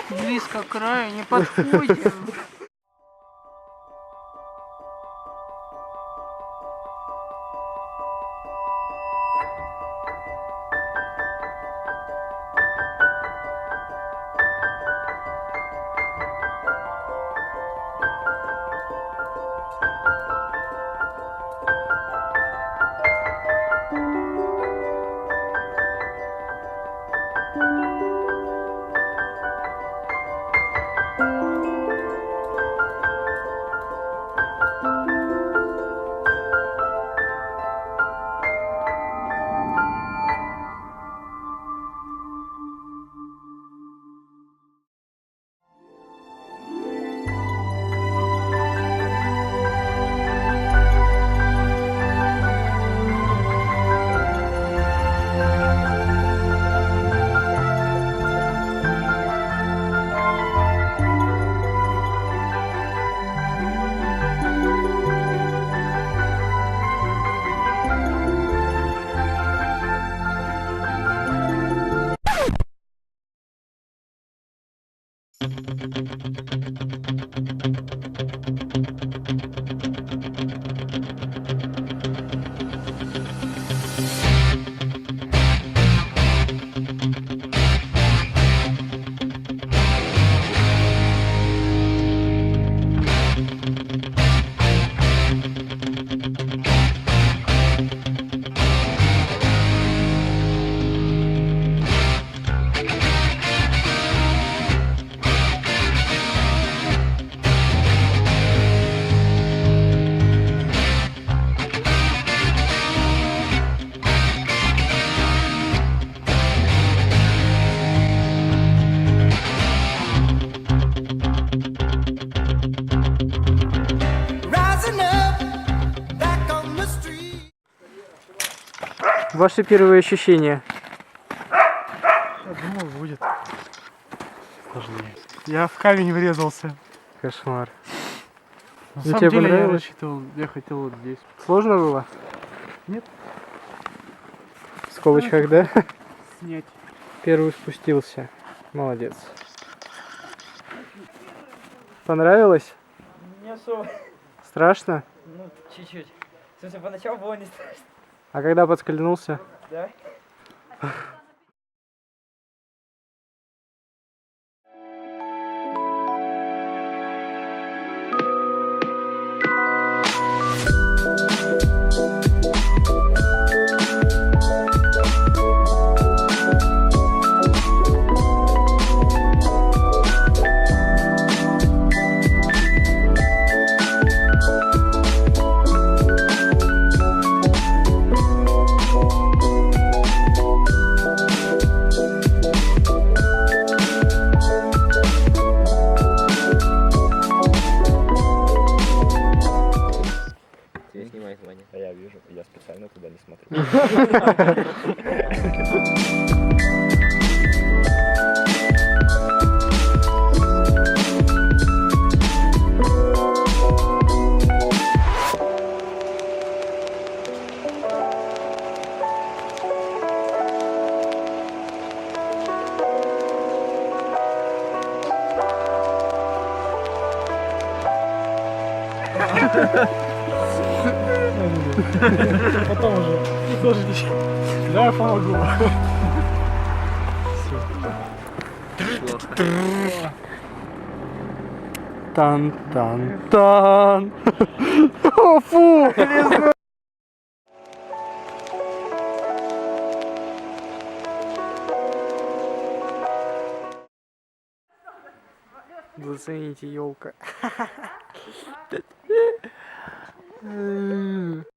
Близко к краю, не подходим. Ваши первые ощущения? Я думал, будет сложнее. Я в камень врезался. Кошмар. На Ну, самом тебе деле я понравилось? рассчитывал, я хотел вот здесь. Сложно было? Нет. В скобочках, да? Снять. Первый спустился. Молодец. Понравилось? Не особо. Страшно? Ну, чуть-чуть. В смысле, поначалу было не страшно. А когда подскользнулся? Да? Тебе снимает внимание. А я вижу, я специально туда не смотрю. Потом уже. Тоже ничего. Давай помогу. Тан-тан-тан. О, фу! Зацените, елка.